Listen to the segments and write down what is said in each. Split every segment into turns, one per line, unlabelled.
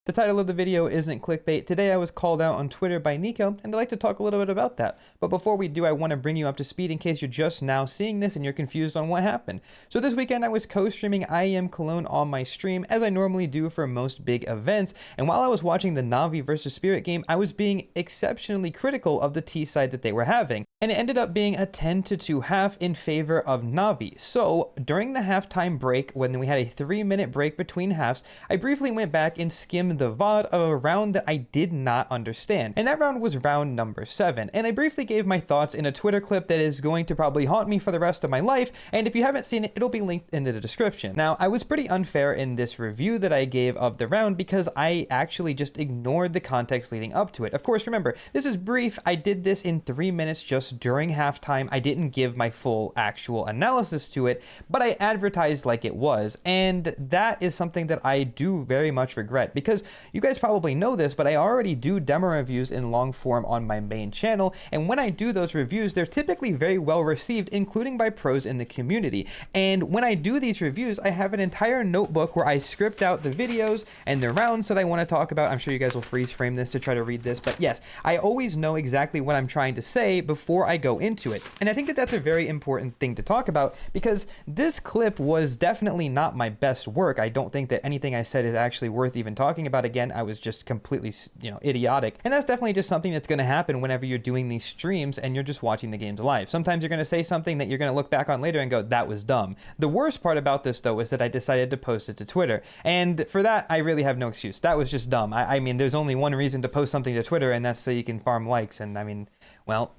The title of the video isn't clickbait. Today I was called out on Twitter by Nico, and I'd like to talk a little bit about that. But before we do, I want to bring you up to speed in case you're just now seeing this and you're confused on what happened. So this weekend I was co-streaming I Am Cologne on my stream, as I normally do for most big events, and while I was watching the Na'Vi versus Spirit game, I was being exceptionally critical of the T side that they were having, and it ended up being a 10-2 half in favor of Na'Vi. So during the halftime break, when we had a 3-minute break between halves, I briefly went back and skimmed the VOD of a round that I did not understand, and that round was round number 7, and I briefly gave my thoughts in a Twitter clip that is going to probably haunt me for the rest of my life, and if you haven't seen it, it'll be linked in the description. Now, I was pretty unfair in this review that I gave of the round because I actually just ignored the context leading up to it. Of course, remember, this is brief. I did this in 3 minutes just during halftime. I didn't give my full actual analysis to it, but I advertised like it was, and that is something that I do very much regret, because you guys probably know this, but I already do demo reviews in long form on my main channel, and when I do those reviews, they're typically very well received, including by pros in the community. And when I do these reviews, I have an entire notebook where I script out the videos and the rounds that I want to talk about. I'm sure you guys will freeze frame this to try to read this, but yes, I always know exactly what I'm trying to say before I go into it. And I think that that's a very important thing to talk about, because this clip was definitely not my best work. I don't think that anything I said is actually worth even talking about again. I was just completely, idiotic. And that's definitely just something that's going to happen whenever you're doing these streams and you're just watching the games live. Sometimes you're going to say something that you're going to look back on later and go, that was dumb. The worst part about this, though, is that I decided to post it to Twitter. And for that, I really have no excuse. That was just dumb. I mean, there's only one reason to post something to Twitter, and that's so you can farm likes. And I mean, well,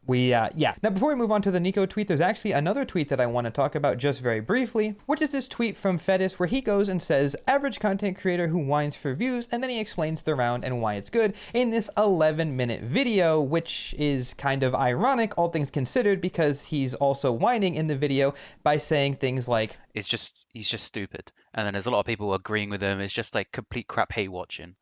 yeah. Now, before we move on to the Nico tweet, there's actually another tweet that I want to talk about just very briefly, which is this tweet from Fetis where he goes and says, average content creator who whines for views, and then he explains the round and why it's good in this 11-minute video, which is kind of ironic, all things considered, because he's also whining in the video by saying things like,
he's just stupid. And then there's a lot of people agreeing with him. It's just like complete crap hate watching.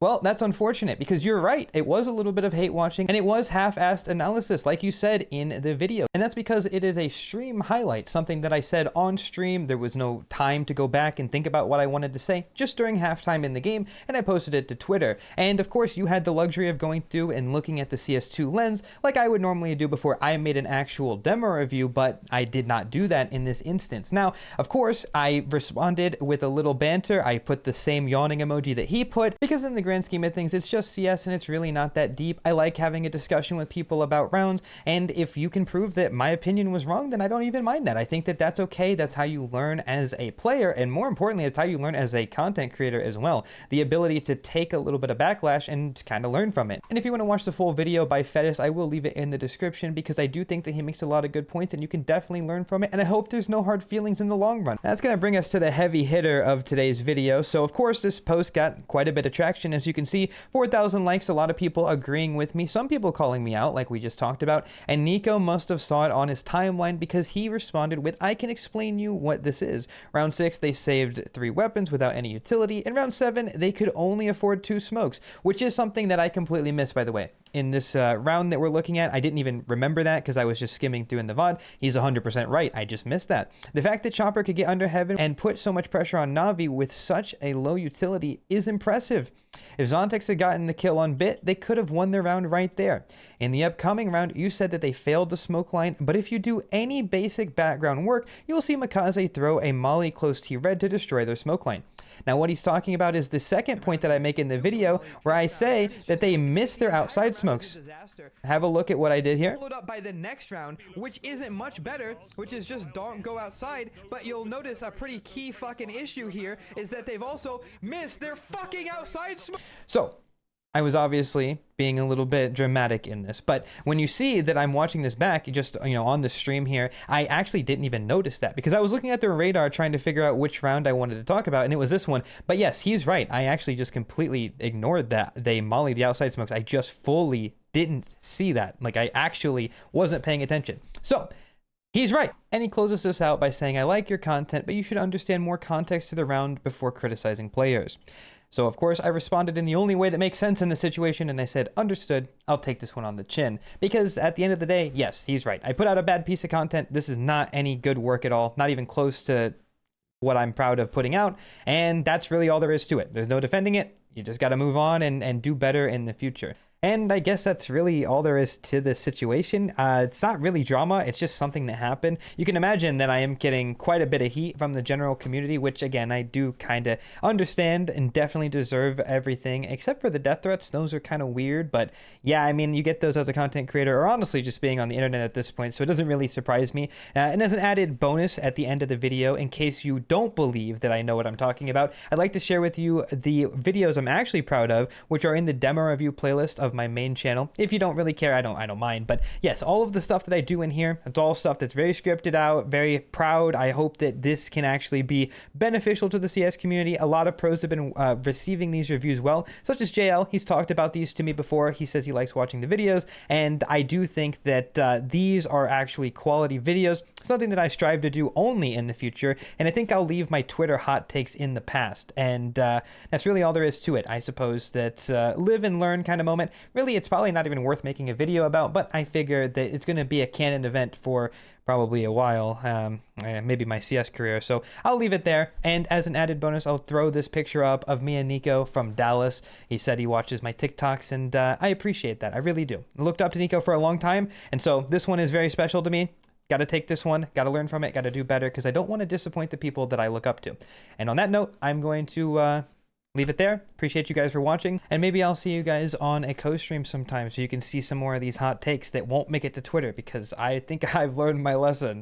Well, that's unfortunate, because you're right. It was a little bit of hate watching, and it was half-assed analysis, like you said in the video. And that's because it is a stream highlight, something that I said on stream. There was no time to go back and think about what I wanted to say just during halftime in the game, and I posted it to Twitter. And of course, you had the luxury of going through and looking at the CS2 lens like I would normally do before I made an actual demo review, but I did not do that in this instance. Now, of course, I responded with a little banter. I put the same yawning emoji that he put, because in the grand scheme of things, it's just CS and it's really not that deep. I like having a discussion with people about rounds, and if you can prove that my opinion was wrong, then I don't even mind that. I think that that's okay. That's how you learn as a player, and more importantly, it's how you learn as a content creator as well. The ability to take a little bit of backlash and kind of learn from it. And if you want to watch the full video by Fetis, I will leave it in the description, because I do think that he makes a lot of good points and you can definitely learn from it, and I hope there's no hard feelings in the long run. That's going to bring us to the heavy hitter of today's video. So of course, this post got quite a bit of traction. As you can see, 4,000 likes, a lot of people agreeing with me, some people calling me out like we just talked about, and Nico must have saw it on his timeline, because he responded with, I can explain you what this is. Round 6, they saved 3 weapons without any utility. In round 7, they could only afford 2 smokes, which is something that I completely missed, by the way. In this round that we're looking at, I didn't even remember that because I was just skimming through in the VOD. He's 100% right. I just missed that. The fact that Chopper could get under heaven and put so much pressure on Na'Vi with such a low utility is impressive. If Zontex had gotten the kill on Bit, they could have won their round right there. In the upcoming round, you said that they failed the smoke line, but if you do any basic background work, you'll see Makaze throw a molly close to red to destroy their smoke line. Now, what he's talking about is the second point that I make in the video, where I say that they missed their outside smokes. Have a look at what I did here.
Followed up by the next round, which isn't much better, which is just don't go outside. But you'll notice a pretty key fucking issue here is that they've also missed their fucking outside smoke.
So, I was obviously being a little bit dramatic in this, but when you see that I'm watching this back, just, on the stream here, I actually didn't even notice that, because I was looking at their radar trying to figure out which round I wanted to talk about, and it was this one. But yes, he's right. I actually just completely ignored that. They mollied the outside smokes. I just fully didn't see that. Like, I actually wasn't paying attention. So, he's right. And he closes this out by saying, I like your content, but you should understand more context to the round before criticizing players. So, of course, I responded in the only way that makes sense in the situation, and I said, understood, I'll take this one on the chin. Because at the end of the day, yes, he's right. I put out a bad piece of content. This is not any good work at all, not even close to what I'm proud of putting out, and that's really all there is to it. There's no defending it. You just got to move on and do better in the future. And I guess that's really all there is to this situation. It's not really drama. It's just something that happened. You can imagine that I am getting quite a bit of heat from the general community, which again, I do kind of understand and definitely deserve everything except for the death threats. Those are kind of weird. But yeah, I mean, you get those as a content creator or honestly just being on the internet at this point. So it doesn't really surprise me. And as an added bonus at the end of the video, in case you don't believe that I know what I'm talking about, I'd like to share with you the videos I'm actually proud of, which are in the demo review playlist of my main channel. If you don't really care, I don't mind. But yes, all of the stuff that I do in here, it's all stuff that's very scripted out, very proud. I hope that this can actually be beneficial to the CS community. A lot of pros have been receiving these reviews well, such as JL. He's talked about these to me before. He says he likes watching the videos, and I do think that these are actually quality videos, something that I strive to do only in the future, and I think I'll leave my Twitter hot takes in the past, and that's really all there is to it. I suppose that live and learn kind of moment. Really, it's probably not even worth making a video about, but I figure that it's going to be a canon event for probably a while, maybe my CS career. So I'll leave it there. And as an added bonus, I'll throw this picture up of me and Nico from Dallas. He said he watches my TikToks, and I appreciate that. I really do. I looked up to Nico for a long time, and so this one is very special to me. Got to take this one, got to learn from it, got to do better, because I don't want to disappoint the people that I look up to. And on that note, I'm going to leave it there. Appreciate you guys for watching, and maybe I'll see you guys on a co-stream sometime so you can see some more of these hot takes that won't make it to Twitter, because I think I've learned my lesson.